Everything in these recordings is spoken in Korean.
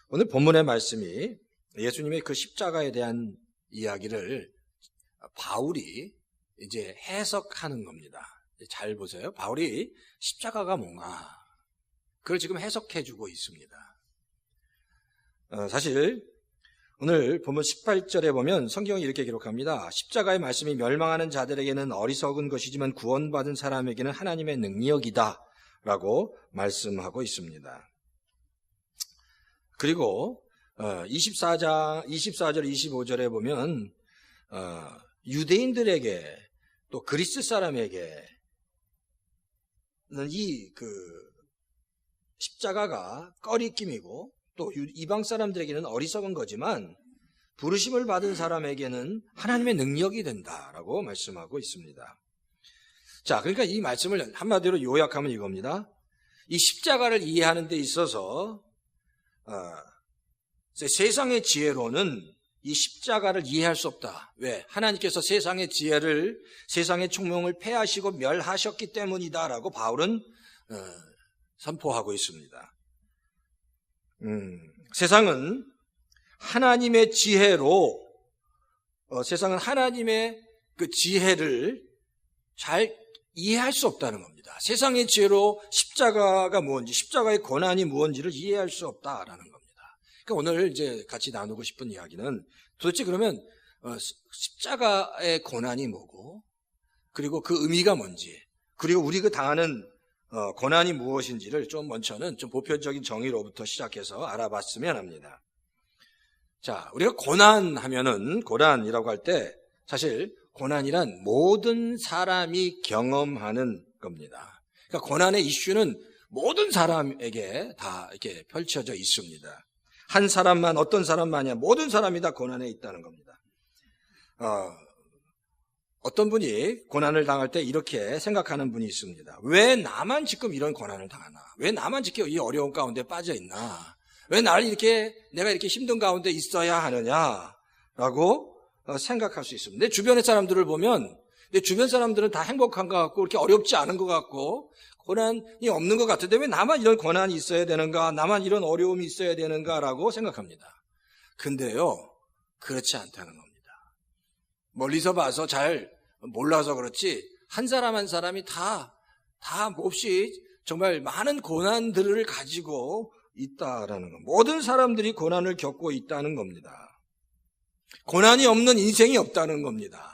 오늘 본문의 말씀이 예수님의 그 십자가에 대한 이야기를 바울이 이제 해석하는 겁니다. 잘 보세요. 바울이 십자가가 뭔가 그걸 지금 해석해주고 있습니다. 사실 오늘 본문 18절에 보면 성경이 이렇게 기록합니다. 십자가의 말씀이 멸망하는 자들에게는 어리석은 것이지만 구원받은 사람에게는 하나님의 능력이다 라고 말씀하고 있습니다. 그리고 24절 25절에 보면 유대인들에게 또 그리스 사람에게는 이 십자가가 꺼리낌이고 또 이방 사람들에게는 어리석은 거지만 부르심을 받은 사람에게는 하나님의 능력이 된다라고 말씀하고 있습니다. 자, 그러니까 이 말씀을 한마디로 요약하면 이겁니다. 이 십자가를 이해하는 데 있어서 세상의 지혜로는 이 십자가를 이해할 수 없다. 왜? 하나님께서 세상의 지혜를, 세상의 총명을 패하시고 멸하셨기 때문이다라고 바울은 선포하고 있습니다. 세상은 하나님의 지혜로, 세상은 하나님의 그 지혜를 잘 이해할 수 없다는 겁니다. 세상의 지혜로 십자가가 무엇인지, 십자가의 고난이 무엇인지를 이해할 수 없다라는 겁니다. 그러니까 오늘 이제 같이 나누고 싶은 이야기는 도대체 그러면 십자가의 고난이 뭐고, 그리고 그 의미가 뭔지, 그리고 우리가 당하는 고난이 무엇인지를 좀 먼저는 좀 보편적인 정의로부터 시작해서 알아봤으면 합니다. 자, 우리가 고난이라고 할 때 사실 고난이란 모든 사람이 경험하는 겁니다. 그러니까 고난의 이슈는 모든 사람에게 다 이렇게 펼쳐져 있습니다. 한 사람만, 어떤 사람만이야, 모든 사람이 다 고난에 있다는 겁니다. 어떤 분이 고난을 당할 때 이렇게 생각하는 분이 있습니다. 왜 나만 지금 이런 고난을 당하나? 왜 나만 지금 이 어려운 가운데 빠져 있나? 왜 내가 이렇게 힘든 가운데 있어야 하느냐라고 생각할 수 있습니다. 내 주변의 사람들을 보면 내 주변 사람들은 다 행복한 것 같고 그렇게 어렵지 않은 것 같고 고난이 없는 것 같은데 왜 나만 이런 고난이 있어야 되는가? 나만 이런 어려움이 있어야 되는가라고 생각합니다. 근데요, 그렇지 않다는 겁니다. 멀리서 봐서 잘 몰라서 그렇지 한 사람 한 사람이 다 몹시 정말 많은 고난들을 가지고 있다라는 것. 모든 사람들이 고난을 겪고 있다는 겁니다. 고난이 없는 인생이 없다는 겁니다.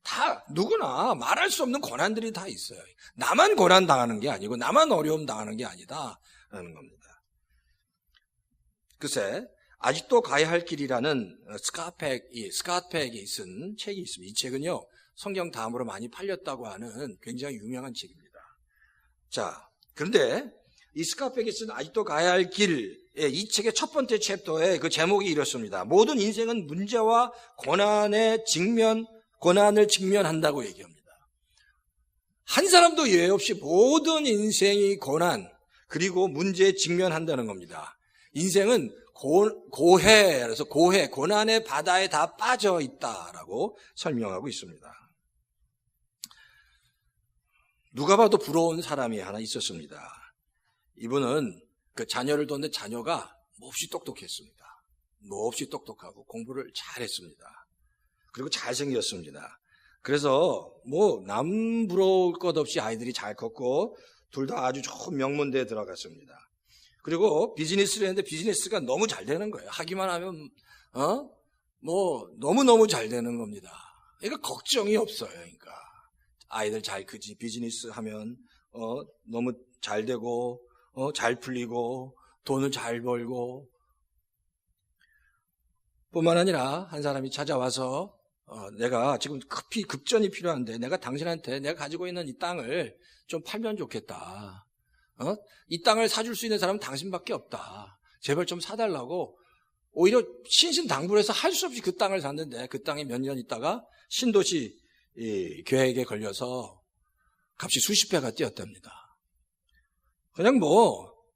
다 누구나 말할 수 없는 고난들이 다 있어요. 나만 고난 당하는 게 아니고 나만 어려움 당하는 게 아니다라는 겁니다. 글쎄, 아직도 가야 할 길이라는 스캇팩이 쓴 책이 있습니다. 이 책은요, 성경 다음으로 많이 팔렸다고 하는 굉장히 유명한 책입니다. 자, 그런데 이 스캇팩이 쓴 아직도 가야 할 길, 이 책의 첫 번째 챕터에 그 제목이 이렇습니다. 모든 인생은 문제와 고난을 직면한다고 얘기합니다. 한 사람도 예외 없이 모든 인생이 고난, 그리고 문제에 직면한다는 겁니다. 인생은 고난의 바다에 다 빠져 있다라고 설명하고 있습니다. 누가 봐도 부러운 사람이 하나 있었습니다. 이분은 그 자녀를 뒀는데 자녀가 몹시 똑똑했습니다. 몹시 똑똑하고 공부를 잘했습니다. 그리고 잘생겼습니다. 그래서 남 부러울 것 없이 아이들이 잘 컸고 둘 다 아주 좋은 명문대에 들어갔습니다. 그리고 비즈니스를 했는데 비즈니스가 너무 잘 되는 거예요. 하기만 하면 너무너무 잘 되는 겁니다. 그러니까 걱정이 없어요. 그러니까 아이들 잘 크지, 비즈니스 하면 너무 잘 되고 잘 풀리고 돈을 잘 벌고, 뿐만 아니라 한 사람이 찾아와서 내가 지금 급전이 필요한데 내가 당신한테 내가 가지고 있는 이 땅을 좀 팔면 좋겠다. 이 땅을 사줄 수 있는 사람은 당신밖에 없다. 제발 좀 사달라고 오히려 신신당부해서 할 수 없이 그 땅을 샀는데 그 땅에 몇 년 있다가 신도시 계획에 걸려서 값이 수십 배가 뛰었답니다. 그냥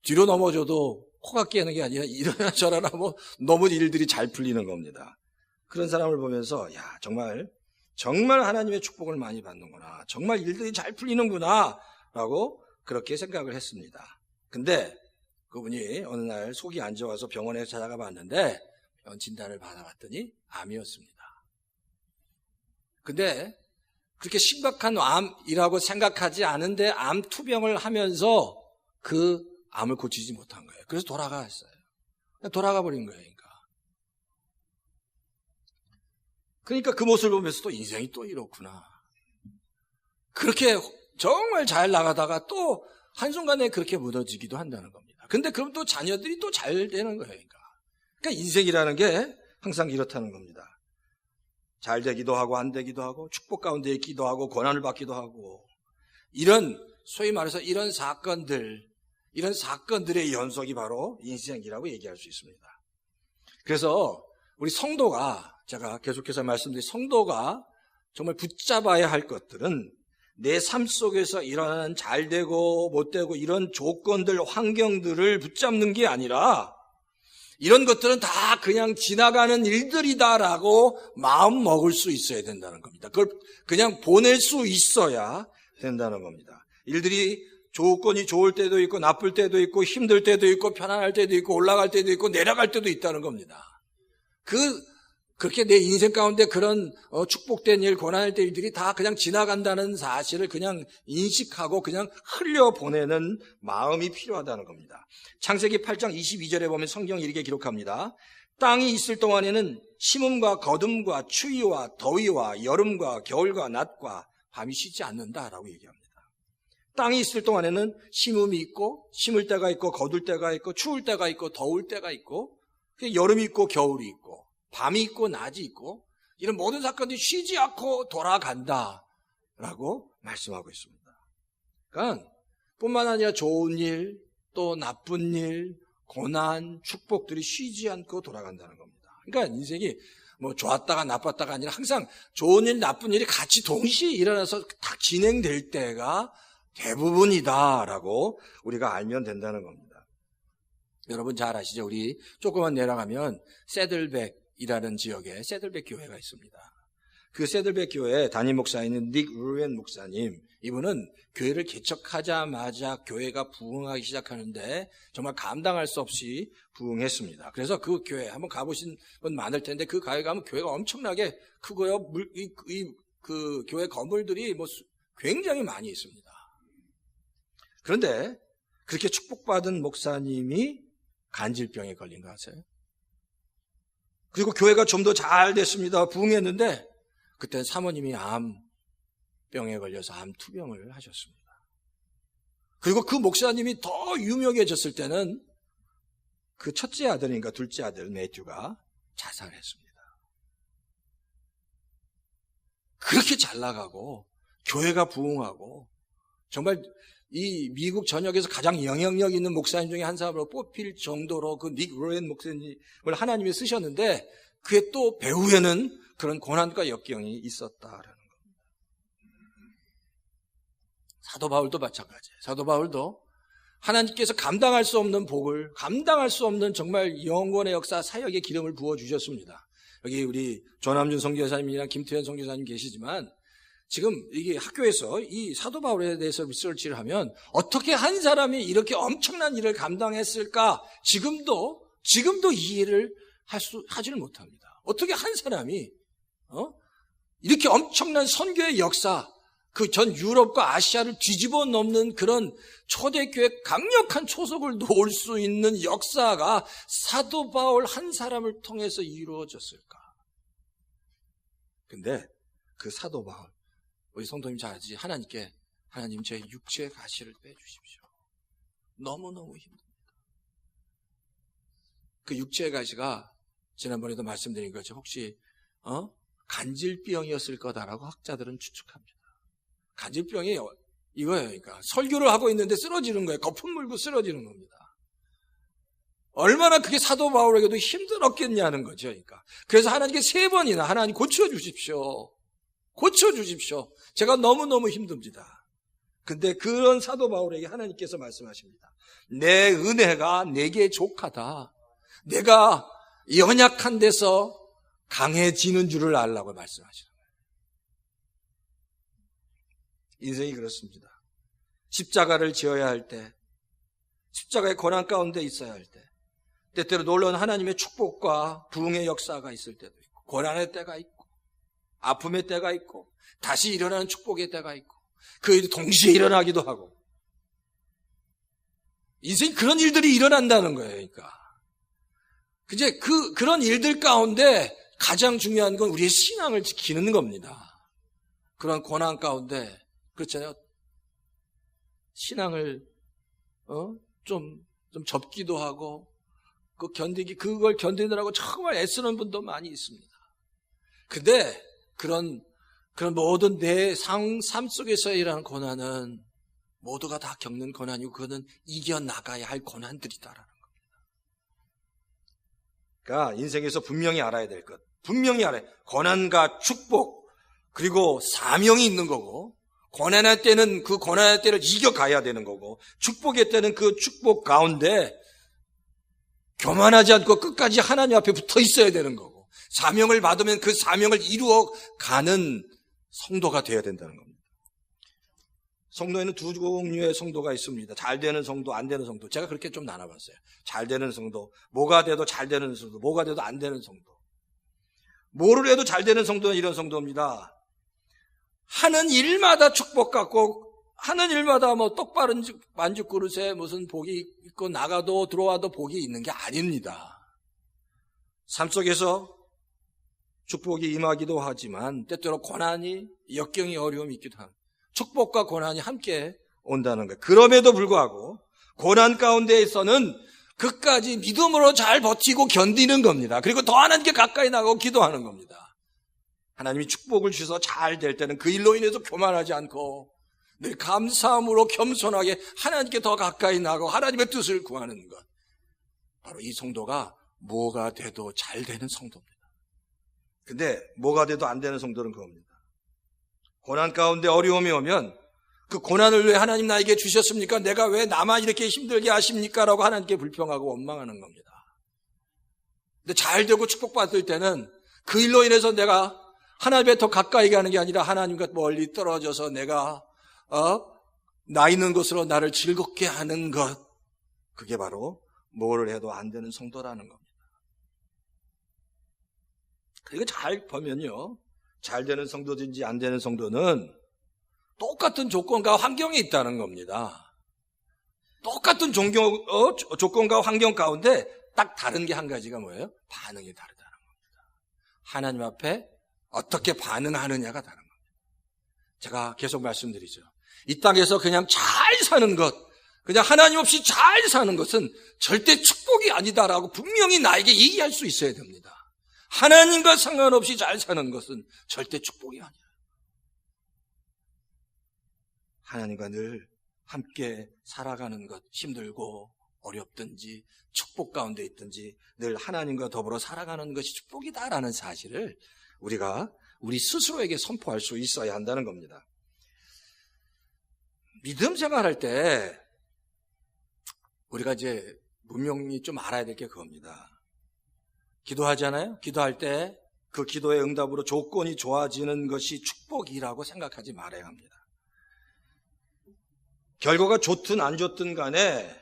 뒤로 넘어져도 코가 깨는 게 아니라 이러나 저러나 너무 일들이 잘 풀리는 겁니다. 그런 사람을 보면서 정말 하나님의 축복을 많이 받는구나. 정말 일들이 잘 풀리는구나 라고 그렇게 생각을 했습니다. 근데 그분이 어느 날 속이 안 좋아서 병원에 찾아가 봤는데 병원 진단을 받아봤더니 암이었습니다. 근데 그렇게 심각한 암이라고 생각하지 않은데 암 투병을 하면서 그 암을 고치지 못한 거예요. 그래서 돌아갔어요. 돌아가 버린 거예요. 그러니까 그 모습을 보면서 또 인생이 또 이렇구나. 그렇게 정말 잘 나가다가 또 한순간에 그렇게 무너지기도 한다는 겁니다. 근데 그럼 또 자녀들이 또 잘 되는 거예요. 그러니까 인생이라는 게 항상 이렇다는 겁니다. 잘 되기도 하고 안 되기도 하고 축복 가운데 있기도 하고 고난을 받기도 하고 이런 소위 말해서 이런 사건들의 연속이 바로 인생이라고 얘기할 수 있습니다. 그래서 우리 성도가 제가 계속해서 말씀드린 성도가 정말 붙잡아야 할 것들은 내 삶 속에서 일어나는 잘 되고 못 되고 이런 조건들, 환경들을 붙잡는 게 아니라 이런 것들은 다 그냥 지나가는 일들이다라고 마음 먹을 수 있어야 된다는 겁니다. 그걸 그냥 보낼 수 있어야 된다는 겁니다. 일들이 조건이 좋을 때도 있고 나쁠 때도 있고 힘들 때도 있고 편안할 때도 있고 올라갈 때도 있고 내려갈 때도 있다는 겁니다. 그렇게 내 인생 가운데 그런 축복된 일, 고난의 일들이 다 그냥 지나간다는 사실을 그냥 인식하고 그냥 흘려보내는 마음이 필요하다는 겁니다. 창세기 8장 22절에 보면 성경이 이렇게 기록합니다. 땅이 있을 동안에는 심음과 거둠과 추위와 더위와 여름과 겨울과 낮과 밤이 쉬지 않는다라고 얘기합니다. 땅이 있을 동안에는 심음이 있고 심을 때가 있고 거둘 때가 있고 추울 때가 있고 더울 때가 있고 여름이 있고 겨울이 있고 밤이 있고 낮이 있고 이런 모든 사건들이 쉬지 않고 돌아간다라고 말씀하고 있습니다. 그러니까 뿐만 아니라 좋은 일, 또 나쁜 일, 고난, 축복들이 쉬지 않고 돌아간다는 겁니다. 그러니까 인생이 뭐 좋았다가 나빴다가 아니라 항상 좋은 일, 나쁜 일이 같이 동시에 일어나서 다 진행될 때가 대부분이다라고 우리가 알면 된다는 겁니다. 여러분 잘 아시죠? 우리 조금만 내려가면 새들백이라는 지역에 새들백 교회가 있습니다. 그 새들백 교회 담임 목사인 닉 루엔 목사님, 이분은 교회를 개척하자마자 교회가 부흥하기 시작하는데 정말 감당할 수 없이 부흥했습니다. 그래서 그 교회 한번 가보신 분 많을 텐데 그 교회 가면 교회가 엄청나게 크고요. 그 교회 건물들이 뭐 굉장히 많이 있습니다. 그런데 그렇게 축복받은 목사님이 간질병에 걸린 거 아세요? 그리고 교회가 좀 더 잘 됐습니다. 부흥했는데 그때 사모님이 암병에 걸려서 암투병을 하셨습니다. 그리고 그 목사님이 더 유명해졌을 때는 그 첫째 아들인가 둘째 아들 매튜가 자살했습니다. 그렇게 잘 나가고 교회가 부흥하고 정말 이 미국 전역에서 가장 영향력 있는 목사님 중에 한 사람으로 뽑힐 정도로 그 닉 루엔 목사님을 하나님이 쓰셨는데 그게 또 배후에는 그런 고난과 역경이 있었다라는 겁니다. 사도 바울도 마찬가지예요. 사도 바울도 하나님께서 감당할 수 없는 복을, 감당할 수 없는 정말 영원의 역사 사역의 기름을 부어주셨습니다. 여기 우리 조남준 선교사님이랑 김태현 선교사님 계시지만 지금 이게 학교에서 이 사도 바울에 대해서 리서치를 하면 어떻게 한 사람이 이렇게 엄청난 일을 감당했을까? 지금도 이해를 하지를 못합니다. 어떻게 한 사람이 이렇게 엄청난 선교의 역사, 그 전 유럽과 아시아를 뒤집어 넘는 그런 초대교회 강력한 초석을 놓을 수 있는 역사가 사도 바울 한 사람을 통해서 이루어졌을까? 근데 그 사도 바울, 우리 성도님 잘 알지? 하나님 제 육체의 가시를 빼주십시오. 너무너무 힘듭니다. 그 육체의 가시가 지난번에도 말씀드린 거죠. 혹시 간질병이었을 거다라고 학자들은 추측합니다. 간질병이 이거예요. 그러니까 설교를 하고 있는데 쓰러지는 거예요. 거품 물고 쓰러지는 겁니다. 얼마나 그게 사도 바울에게도 힘들었겠냐는 거죠. 그러니까 그래서 하나님께 3번이나 하나님 고쳐주십시오. 고쳐주십시오. 제가 너무너무 힘듭니다. 근데 그런 사도 바울에게 하나님께서 말씀하십니다. 내 은혜가 내게 족하다. 내가 연약한 데서 강해지는 줄을 알라고 말씀하시는 거예요. 인생이 그렇습니다. 십자가를 지어야 할 때 십자가의 고난 가운데 있어야 할 때, 때때로 놀라운 하나님의 축복과 부흥의 역사가 있을 때도 있고, 고난의 때가 있고, 아픔의 때가 있고, 다시 일어나는 축복의 때가 있고, 그 일이 동시에 일어나기도 하고, 인생이 그런 일들이 일어난다는 거예요. 그러니까 이제 그런 일들 가운데 가장 중요한 건 우리의 신앙을 지키는 겁니다. 그런 고난 가운데, 그렇잖아요. 신앙을 좀 접기도 하고, 그걸 견디느라고 정말 애쓰는 분도 많이 있습니다. 근데 그런 모든 내 삶 속에서 일하는 고난은 모두가 다 겪는 고난이고, 그거는 이겨나가야 할 고난들이다라는 겁니다. 그러니까 인생에서 분명히 알아야 될 것, 분명히 알아야 돼. 고난과 축복, 그리고 사명이 있는 거고, 고난할 때는 그 고난할 때를 이겨가야 되는 거고, 축복의 때는 그 축복 가운데 교만하지 않고 끝까지 하나님 앞에 붙어 있어야 되는 거고, 사명을 받으면 그 사명을 이루어 가는 성도가 되어야 된다는 겁니다. 성도에는 두 종류의 성도가 있습니다. 잘 되는 성도, 안 되는 성도. 제가 그렇게 좀 나눠봤어요. 잘 되는 성도, 뭐가 돼도 잘 되는 성도, 뭐가 돼도 안 되는 성도. 뭐를 해도 잘 되는 성도는 이런 성도입니다. 하는 일마다 축복받고, 하는 일마다 뭐 똑바른 만죽 그릇에 무슨 복이 있고, 나가도 들어와도 복이 있는 게 아닙니다. 삶 속에서 축복이 임하기도 하지만 때때로 고난이, 역경이, 어려움이 있기도 합니다. 축복과 고난이 함께 온다는 거예요. 그럼에도 불구하고 고난 가운데에서는 끝까지 믿음으로 잘 버티고 견디는 겁니다. 그리고 더 하나님께 가까이 나가고 기도하는 겁니다. 하나님이 축복을 주셔서 잘 될 때는 그 일로 인해서 교만하지 않고 늘 감사함으로 겸손하게 하나님께 더 가까이 나가고 하나님의 뜻을 구하는 것. 바로 이 성도가 뭐가 돼도 잘 되는 성도입니다. 근데 뭐가 돼도 안 되는 성도는 그겁니다. 고난 가운데 어려움이 오면 그 고난을 왜 하나님 나에게 주셨습니까? 내가 왜 나만 이렇게 힘들게 하십니까? 라고 하나님께 불평하고 원망하는 겁니다. 근데 잘 되고 축복받을 때는 그 일로 인해서 내가 하나님에 더 가까이 가는 게 아니라 하나님과 멀리 떨어져서 내가 나 있는 곳으로 나를 즐겁게 하는 것, 그게 바로 뭐를 해도 안 되는 성도라는 겁니다. 그리고 잘 보면요, 잘 되는 성도든지 안 되는 성도는 똑같은 조건과 환경에 있다는 겁니다. 똑같은 조건과 환경 가운데 딱 다른 게 한 가지가 뭐예요? 반응이 다르다는 겁니다. 하나님 앞에 어떻게 반응하느냐가 다른 겁니다. 제가 계속 말씀드리죠. 이 땅에서 그냥 잘 사는 것, 그냥 하나님 없이 잘 사는 것은 절대 축복이 아니다라고 분명히 나에게 얘기할 수 있어야 됩니다. 하나님과 상관없이 잘 사는 것은 절대 축복이 아니에요. 하나님과 늘 함께 살아가는 것, 힘들고 어렵든지 축복 가운데 있든지 늘 하나님과 더불어 살아가는 것이 축복이다라는 사실을 우리가 우리 스스로에게 선포할 수 있어야 한다는 겁니다. 믿음 생활할 때 우리가 이제 분명히 좀 알아야 될 게 그겁니다. 기도하잖아요? 기도할 때 그 기도의 응답으로 조건이 좋아지는 것이 축복이라고 생각하지 말아야 합니다. 결과가 좋든 안 좋든 간에,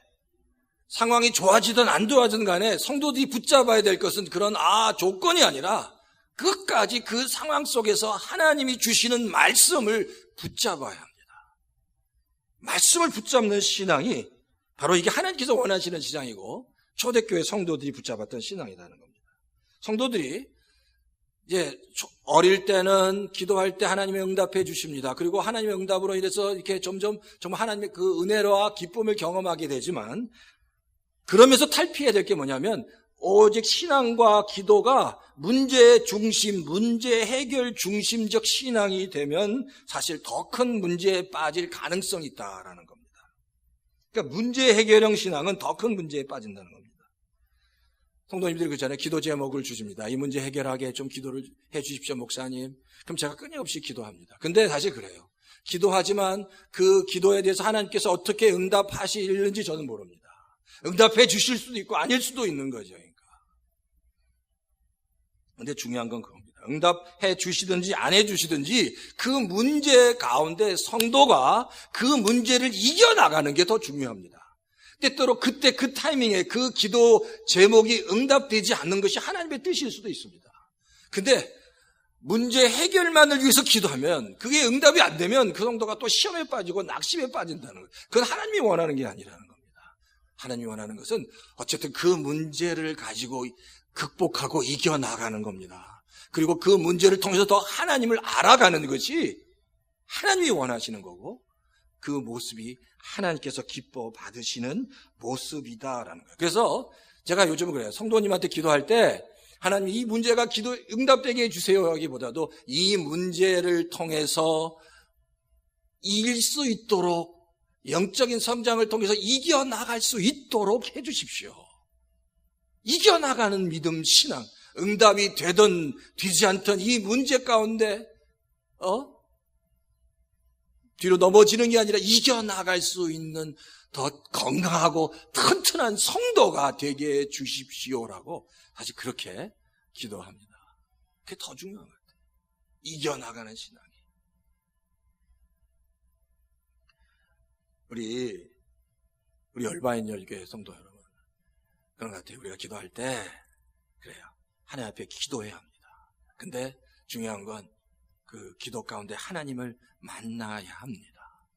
상황이 좋아지든 안 좋아지든 간에 성도들이 붙잡아야 될 것은 그런 조건이 아니라 끝까지 그 상황 속에서 하나님이 주시는 말씀을 붙잡아야 합니다. 말씀을 붙잡는 신앙이 바로 이게 하나님께서 원하시는 신앙이고 초대교회 성도들이 붙잡았던 신앙이라는 겁니다. 성도들이 이제 어릴 때는 기도할 때 하나님의 응답해 주십니다. 그리고 하나님의 응답으로 인해서 이렇게 점점 하나님의 그 은혜와 기쁨을 경험하게 되지만, 그러면서 탈피해야 될 게 뭐냐면 오직 신앙과 기도가 문제 중심, 문제 해결 중심적 신앙이 되면 사실 더 큰 문제에 빠질 가능성이 있다라는 겁니다. 그러니까 문제 해결형 신앙은 더 큰 문제에 빠진다는 겁니다. 성도님들이 그전에 기도 제목을 주십니다. 이 문제 해결하게 좀 기도를 해 주십시오, 목사님. 그럼 제가 끊임없이 기도합니다. 근데 사실 그래요. 기도하지만 그 기도에 대해서 하나님께서 어떻게 응답하시는지 저는 모릅니다. 응답해 주실 수도 있고 아닐 수도 있는 거죠. 그러니까. 근데 중요한 건 그겁니다. 응답해 주시든지 안 해 주시든지 그 문제 가운데 성도가 그 문제를 이겨나가는 게 더 중요합니다. 때때로 그때 그 타이밍에 그 기도 제목이 응답되지 않는 것이 하나님의 뜻일 수도 있습니다. 근데 문제 해결만을 위해서 기도하면 그게 응답이 안 되면 그 성도가 또 시험에 빠지고 낙심에 빠진다는 거예요. 그건 하나님이 원하는 게 아니라는 겁니다. 하나님이 원하는 것은 어쨌든 그 문제를 가지고 극복하고 이겨나가는 겁니다. 그리고 그 문제를 통해서 더 하나님을 알아가는 것이 하나님이 원하시는 거고 그 모습이 하나님께서 기뻐 받으시는 모습이다라는 거예요. 그래서 제가 요즘은 그래요. 성도님한테 기도할 때 하나님 이 문제가 기도 응답되게 해주세요 하기보다도 이 문제를 통해서 이길 수 있도록 영적인 성장을 통해서 이겨나갈 수 있도록 해주십시오. 이겨나가는 믿음, 신앙, 응답이 되든 되지 않든 이 문제 가운데 뒤로 넘어지는 게 아니라 이겨나갈 수 있는 더 건강하고 튼튼한 성도가 되게 해 주십시오라고 사실 그렇게 기도합니다. 그게 더 중요한 것 같아요. 이겨나가는 신앙이. 우리 열바인 열교회 성도 여러분, 그런 것 같아요. 우리가 기도할 때 그래요. 하나님 앞에 기도해야 합니다. 근데 중요한 건 그 기도 가운데 하나님을 만나야 합니다.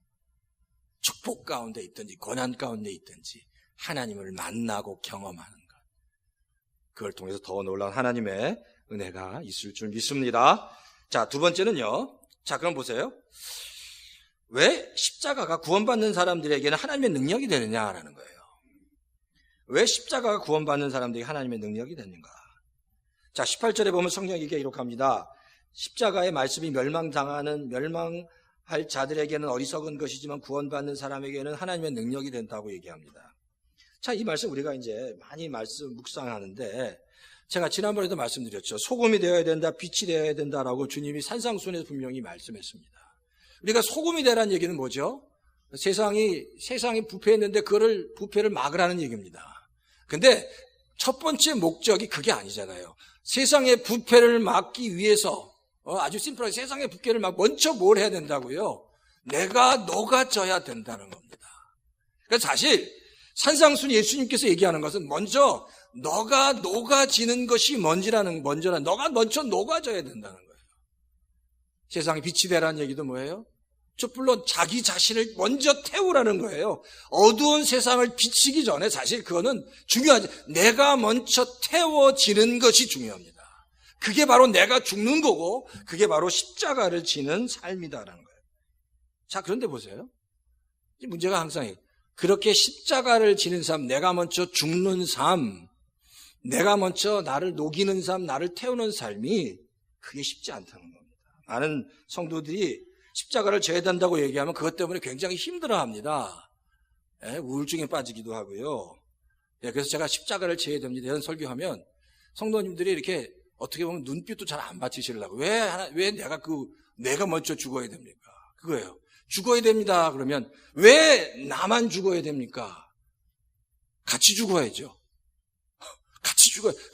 축복 가운데 있든지 고난 가운데 있든지 하나님을 만나고 경험하는 것. 그걸 통해서 더 놀라운 하나님의 은혜가 있을 줄 믿습니다. 자, 두 번째는요. 자, 그럼 보세요. 왜 십자가가 구원받는 사람들에게는 하나님의 능력이 되느냐라는 거예요. 왜 십자가가 구원받는 사람들에게 하나님의 능력이 되는가? 자, 18절에 보면 성경이 이렇게 기록합니다. 십자가의 말씀이 멸망할 자들에게는 어리석은 것이지만 구원받는 사람에게는 하나님의 능력이 된다고 얘기합니다. 자, 이 말씀 우리가 이제 많이 묵상하는데 제가 지난번에도 말씀드렸죠. 소금이 되어야 된다, 빛이 되어야 된다라고 주님이 산상수훈에서 분명히 말씀했습니다. 우리가 소금이 되라는 얘기는 뭐죠? 세상이 부패했는데 부패를 막으라는 얘기입니다. 근데 첫 번째 목적이 그게 아니잖아요. 세상의 부패를 막기 위해서 아주 심플하게 세상의 부패를 먼저 뭘 해야 된다고요? 내가 녹아져야 된다는 겁니다. 그러니까 사실 산상수훈 예수님께서 얘기하는 것은 먼저 너가 녹아지는 것이 너가 먼저 녹아져야 된다는 거예요. 세상에 빛이 되라는 얘기도 뭐예요? 촛불로 자기 자신을 먼저 태우라는 거예요. 어두운 세상을 비치기 전에 사실 그거는 중요하지. 내가 먼저 태워지는 것이 중요합니다. 그게 바로 내가 죽는 거고 그게 바로 십자가를 지는 삶이다라는 거예요. 자, 그런데 보세요. 이 문제가 항상 그렇게 십자가를 지는 삶, 내가 먼저 죽는 삶, 내가 먼저 나를 녹이는 삶, 나를 태우는 삶이 그게 쉽지 않다는 겁니다. 많은 성도들이 십자가를 져야 된다고 얘기하면 그것 때문에 굉장히 힘들어합니다. 우울증에 빠지기도 하고요. 그래서 제가 십자가를 져야 됩니다. 이런 설교하면 성도님들이 이렇게 어떻게 보면 눈빛도 잘 안 받치시려고. 왜 내가 먼저 죽어야 됩니까? 그거예요. 죽어야 됩니다. 그러면 왜 나만 죽어야 됩니까? 같이 죽어야죠.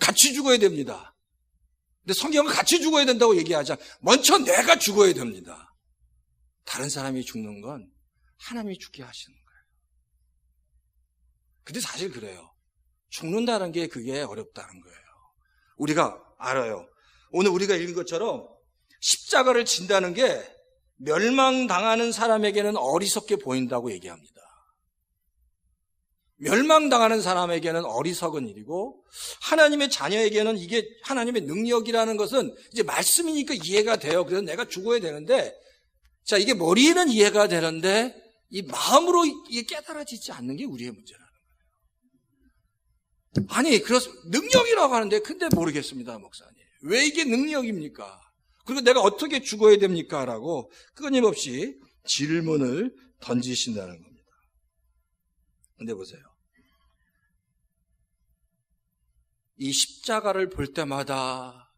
같이 죽어야 됩니다. 근데 성경은 같이 죽어야 된다고 얘기하자. 먼저 내가 죽어야 됩니다. 다른 사람이 죽는 건 하나님이 죽게 하시는 거예요. 근데 사실 그래요. 죽는다는 게 그게 어렵다는 거예요. 우리가 알아요. 오늘 우리가 읽은 것처럼 십자가를 진다는 게 멸망당하는 사람에게는 어리석게 보인다고 얘기합니다. 멸망당하는 사람에게는 어리석은 일이고 하나님의 자녀에게는 이게 하나님의 능력이라는 것은 이제 말씀이니까 이해가 돼요. 그래서 내가 죽어야 되는데 자, 이게 머리는 이해가 되는데 이 마음으로 이게 깨달아지지 않는 게 우리의 문제라는 거예요. 아니, 능력이라고 하는데 근데 모르겠습니다, 목사님. 왜 이게 능력입니까? 그리고 내가 어떻게 죽어야 됩니까? 라고 끊임없이 질문을 던지신다는 겁니다. 근데 보세요. 이 십자가를 볼 때마다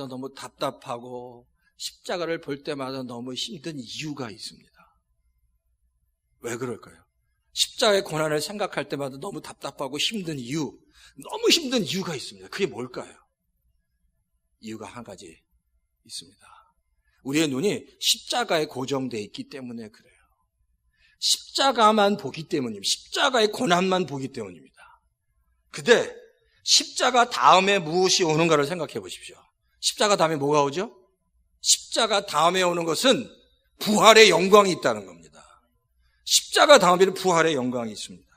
너무 답답하고 십자가를 볼 때마다 너무 힘든 이유가 있습니다. 왜 그럴까요? 십자가의 고난을 생각할 때마다 너무 답답하고 힘든 너무 힘든 이유가 있습니다. 그게 뭘까요? 이유가 한 가지 있습니다. 우리의 눈이 십자가에 고정되어 있기 때문에 그래요. 십자가만 보기 때문입니다. 십자가의 고난만 보기 때문입니다. 근데 십자가 다음에 무엇이 오는가를 생각해 보십시오. 십자가 다음에 뭐가 오죠? 십자가 다음에 오는 것은 부활의 영광이 있다는 겁니다. 십자가 다음에는 부활의 영광이 있습니다.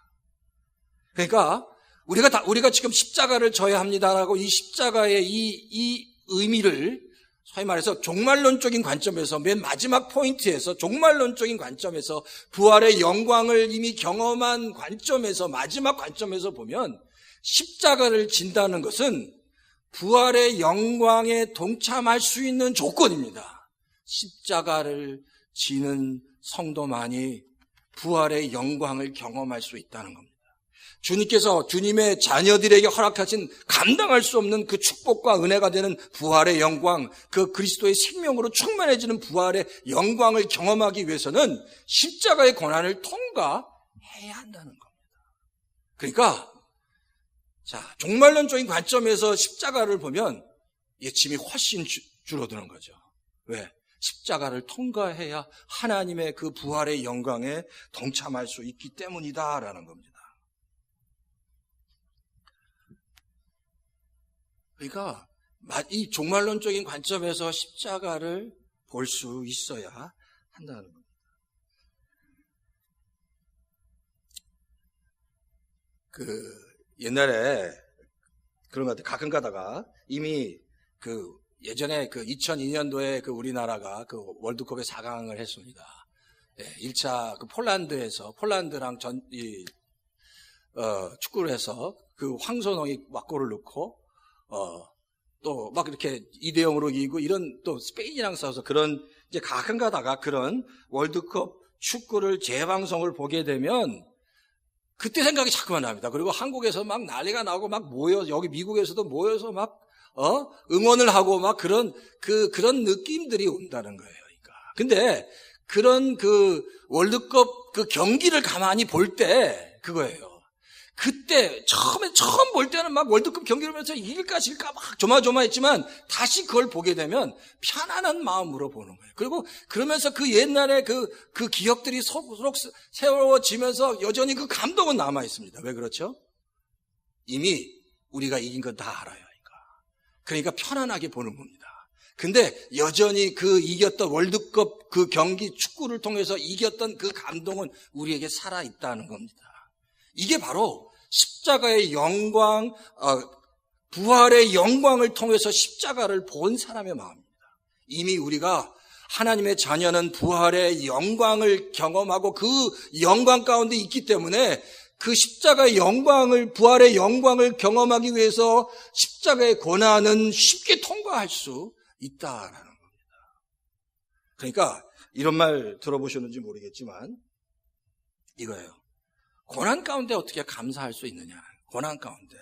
그러니까 우리가 지금 십자가를 져야 합니다라고 이 십자가의 이 의미를 소위 말해서 종말론적인 관점에서 맨 마지막 포인트에서 종말론적인 관점에서 부활의 영광을 이미 경험한 관점에서 마지막 관점에서 보면 십자가를 진다는 것은 부활의 영광에 동참할 수 있는 조건입니다. 십자가를 지는 성도만이 부활의 영광을 경험할 수 있다는 겁니다. 주님께서 주님의 자녀들에게 허락하신 감당할 수 없는 그 축복과 은혜가 되는 부활의 영광, 그 그리스도의 생명으로 충만해지는 부활의 영광을 경험하기 위해서는 십자가의 고난을 통과해야 한다는 겁니다. 그러니까 종말론적인 관점에서 십자가를 보면 짐이 훨씬 줄어드는 거죠. 왜? 십자가를 통과해야 하나님의 그 부활의 영광에 동참할 수 있기 때문이다라는 겁니다. 그러니까 이 종말론적인 관점에서 십자가를 볼 수 있어야 한다는 겁니다. 옛날에 그런 것 같아요. 가끔 가다가 이미 예전에 2002년도에 우리나라가 월드컵에 4강을 했습니다. 1차 폴란드랑 축구를 해서 황선홍이 막 골을 넣고 또 막 이렇게 2대0으로 이기고 이런 또 스페인이랑 싸워서 그런 이제 가끔 가다가 그런 월드컵 축구를 재방송을 보게 되면 그때 생각이 자꾸만 납니다. 그리고 한국에서 막 난리가 나고 막 여기 미국에서도 모여서 막 응원을 하고 막 그런 느낌들이 온다는 거예요. 그러니까. 근데 그런 월드컵 경기를 가만히 볼 때 그거예요. 그때 처음 볼 때는 막 월드컵 경기를 보면서 이길까 질까 막 조마조마했지만 다시 그걸 보게 되면 편안한 마음으로 보는 거예요. 그리고 그러면서 옛날에 그 기억들이 서로 세워지면서 여전히 그 감동은 남아 있습니다. 왜 그렇죠? 이미 우리가 이긴 건 다 알아요. 그러니까 편안하게 보는 겁니다. 근데 여전히 이겼던 월드컵 경기 축구를 통해서 이겼던 그 감동은 우리에게 살아있다는 겁니다. 이게 바로 십자가의 영광, 부활의 영광을 통해서 십자가를 본 사람의 마음입니다. 이미 우리가 하나님의 자녀는 부활의 영광을 경험하고 그 영광 가운데 있기 때문에 그 십자가의 영광을, 부활의 영광을 경험하기 위해서 십자가의 고난은 쉽게 통과할 수 있다라는 겁니다. 그러니까 이런 말 들어보셨는지 모르겠지만 이거예요. 고난 가운데 어떻게 감사할 수 있느냐. 고난 가운데.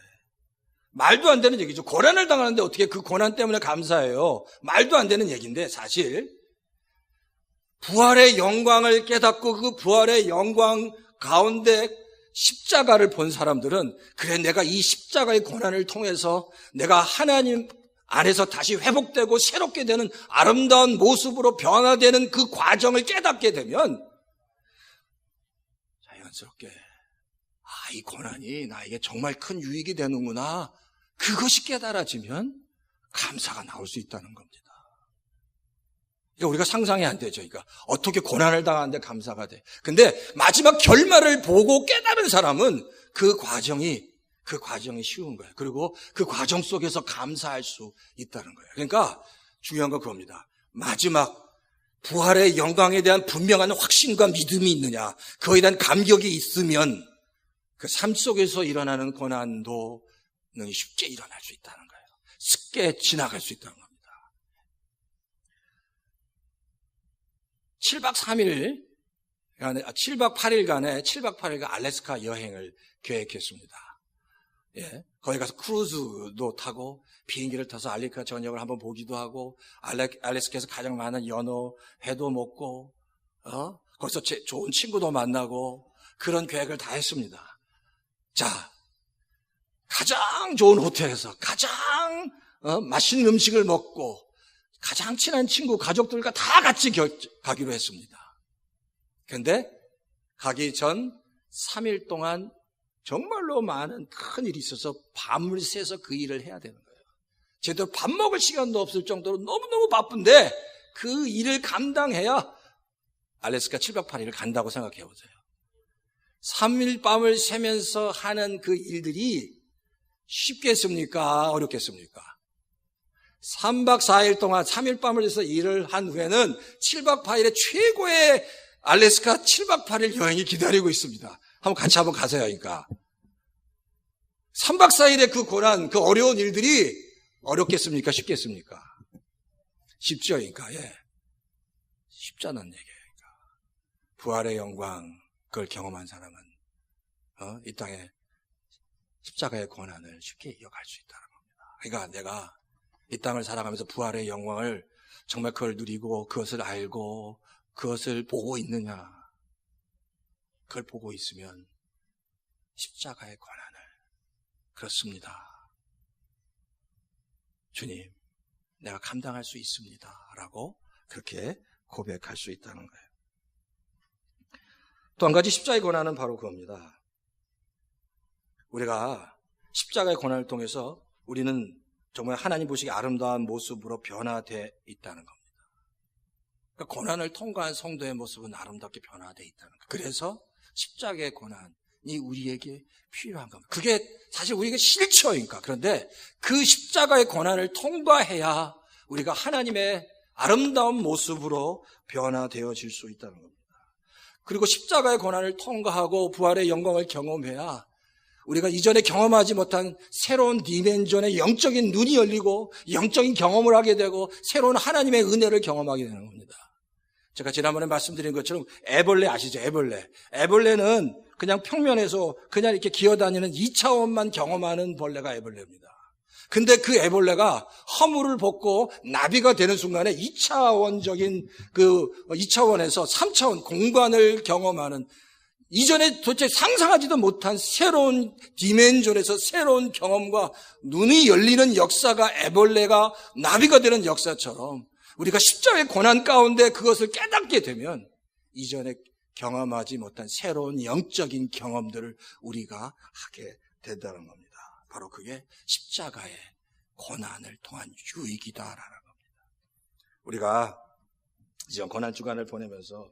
말도 안 되는 얘기죠. 고난을 당하는데 어떻게 그 고난 때문에 감사해요. 말도 안 되는 얘기인데 사실 부활의 영광을 깨닫고 그 부활의 영광 가운데 십자가를 본 사람들은 그래 내가 이 십자가의 고난을 통해서 내가 하나님 안에서 다시 회복되고 새롭게 되는 아름다운 모습으로 변화되는 그 과정을 깨닫게 되면 자연스럽게 이 고난이 나에게 정말 큰 유익이 되는구나. 그것이 깨달아지면 감사가 나올 수 있다는 겁니다. 그러니까 우리가 상상이 안 되죠. 그러니까 어떻게 고난을 당하는데 감사가 돼. 근데 마지막 결말을 보고 깨달은 사람은 그 과정이 쉬운 거예요. 그리고 그 과정 속에서 감사할 수 있다는 거예요. 그러니까 중요한 건 그겁니다. 마지막 부활의 영광에 대한 분명한 확신과 믿음이 있느냐, 그거에 대한 감격이 있으면 그 삶 속에서 일어나는 고난도 쉽게 일어날 수 있다는 거예요. 쉽게 지나갈 수 있다는 겁니다. 7박 8일간 알래스카 여행을 계획했습니다. 예, 거기 가서 크루즈도 타고 비행기를 타서 알래스카 전역을 한번 보기도 하고 알래스카에서 가장 많은 연어 회도 먹고 거기서 좋은 친구도 만나고 그런 계획을 다 했습니다. 자, 가장 좋은 호텔에서 가장 맛있는 음식을 먹고 가장 친한 친구, 가족들과 다 같이 가기로 했습니다. 그런데 가기 전 3일 동안 정말로 많은 큰 일이 있어서 밤을 새서 그 일을 해야 되는 거예요. 제대로 밥 먹을 시간도 없을 정도로 너무너무 바쁜데 그 일을 감당해야 알래스카 7박 8일을 간다고 생각해 보세요. 3일 밤을 새면서 하는 그 일들이 쉽겠습니까? 어렵겠습니까? 3박 4일 동안 3일 밤을 새서 일을 한 후에는 7박 8일의 최고의 알래스카 7박 8일 여행이 기다리고 있습니다. 같이 한번 가세요. 그러니까 3박 4일의 그 고난, 그 어려운 일들이 어렵겠습니까? 쉽겠습니까? 쉽죠. 그러니까 쉽지 않은 얘기예요. 그러니까. 부활의 영광 그걸 경험한 사람은 이 땅에 십자가의 고난을 쉽게 이어갈 수 있다는 겁니다. 그러니까 내가 이 땅을 살아가면서 부활의 영광을 정말 그걸 누리고 그것을 알고 그것을 보고 있느냐. 그걸 보고 있으면 십자가의 고난을 그렇습니다. 주님, 내가 감당할 수 있습니다. 라고 그렇게 고백할 수 있다는 거예요. 또 한 가지 십자가의 고난은 바로 그겁니다. 우리가 십자가의 고난을 통해서 우리는 정말 하나님 보시기에 아름다운 모습으로 변화되어 있다는 겁니다. 그러니까 고난을 통과한 성도의 모습은 아름답게 변화되어 있다는 거예요. 그래서 십자가의 고난이 우리에게 필요한 겁니다. 그게 사실 우리에게 싫죠. 그러니까. 그런데 그 십자가의 고난을 통과해야 우리가 하나님의 아름다운 모습으로 변화되어질 수 있다는 겁니다. 그리고 십자가의 고난을 통과하고 부활의 영광을 경험해야 우리가 이전에 경험하지 못한 새로운 디멘전의 영적인 눈이 열리고 영적인 경험을 하게 되고 새로운 하나님의 은혜를 경험하게 되는 겁니다. 제가 지난번에 말씀드린 것처럼 애벌레 아시죠? 애벌레는 그냥 평면에서 그냥 이렇게 기어다니는 2차원만 경험하는 벌레가 애벌레입니다. 근데 그 애벌레가 허물을 벗고 나비가 되는 순간에 2차원적인 2차원에서 3차원 공간을 경험하는 이전에 도대체 상상하지도 못한 새로운 디멘전에서 새로운 경험과 눈이 열리는 역사가 애벌레가 나비가 되는 역사처럼 우리가 십자가의 고난 가운데 그것을 깨닫게 되면 이전에 경험하지 못한 새로운 영적인 경험들을 우리가 하게 된다는 겁니다. 바로 그게 십자가의 고난을 통한 유익이다라는 겁니다. 우리가 이제 고난 주간을 보내면서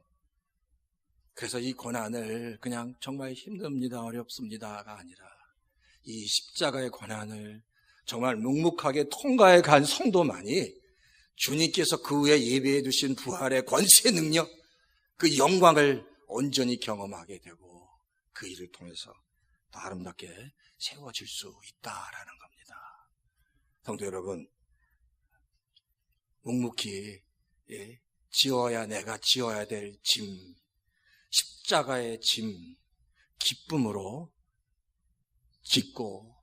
그래서 이 고난을 그냥 정말 힘듭니다, 어렵습니다가 아니라 이 십자가의 고난을 정말 묵묵하게 통과해 간 성도만이 주님께서 그 후에 예배해 두신 부활의 권세 능력, 그 영광을 온전히 경험하게 되고 그 일을 통해서 더 아름답게 세워질 수 있다라는 겁니다. 성도 여러분, 묵묵히 내가 지어야 될 짐, 십자가의 짐, 기쁨으로 짓고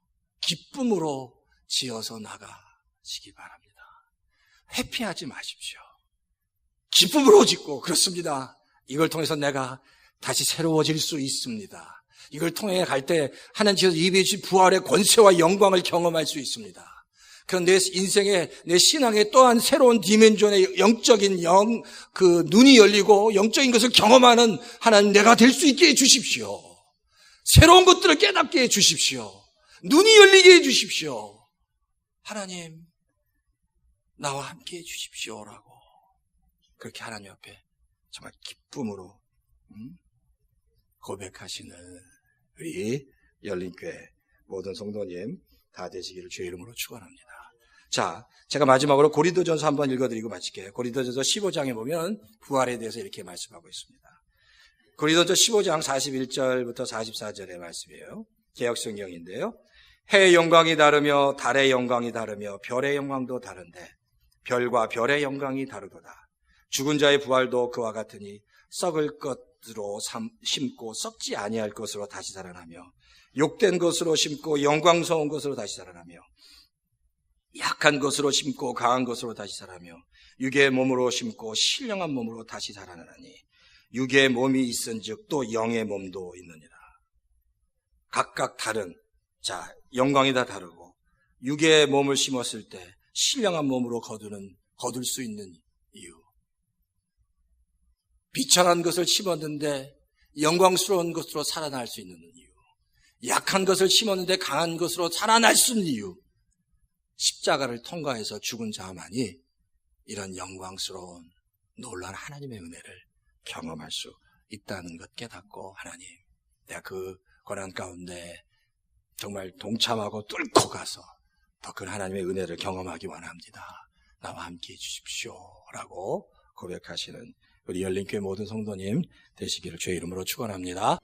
기쁨으로 지어서 나가시기 바랍니다. 회피하지 마십시오. 기쁨으로 짓고 그렇습니다. 이걸 통해서 내가 다시 새로워질 수 있습니다. 이걸 통해 갈 때 하나님께서 예비해 주신 부활의 권세와 영광을 경험할 수 있습니다. 그런 내 인생에, 내 신앙에 또한 새로운 디멘전의 영적인 눈이 열리고 영적인 것을 경험하는 하나님 내가 될 수 있게 해주십시오. 새로운 것들을 깨닫게 해주십시오. 눈이 열리게 해주십시오. 하나님, 나와 함께 해주십시오라고 그렇게 하나님 앞에 정말 기쁨으로 고백하시는 우리 열린교회 모든 성도님 다 되시기를 주의 이름으로 축원합니다. 자, 제가 마지막으로 고린도전서 한번 읽어드리고 마칠게요. 고린도전서 15장에 보면 부활에 대해서 이렇게 말씀하고 있습니다. 고린도전서 15장 41절부터 44절의 말씀이에요. 개역성경인데요. 해의 영광이 다르며 달의 영광이 다르며 별의 영광도 다른데 별과 별의 영광이 다르도다. 죽은 자의 부활도 그와 같으니 썩을 것으로 심고 썩지 아니할 것으로 다시 살아나며 욕된 것으로 심고 영광스러운 것으로 다시 살아나며 약한 것으로 심고 강한 것으로 다시 살아나며 육의 몸으로 심고 신령한 몸으로 다시 살아나니 육의 몸이 있은즉 또 영의 몸도 있느니라. 각각 다른 영광이 다 다르고 육의 몸을 심었을 때 신령한 몸으로 거둘 수 있는 이유. 비천한 것을 심었는데 영광스러운 것으로 살아날 수 있는 이유, 약한 것을 심었는데 강한 것으로 살아날 수 있는 이유, 십자가를 통과해서 죽은 자만이 이런 영광스러운 놀라운 하나님의 은혜를 경험할 수 있다는 것 깨닫고, 하나님, 내가 그 고난 가운데 정말 동참하고 뚫고 가서 더 큰 하나님의 은혜를 경험하기 원합니다. 나와 함께 해주십시오 라고 고백하시는 우리 열린교회 모든 성도님 되시기를 주의 이름으로 축원합니다.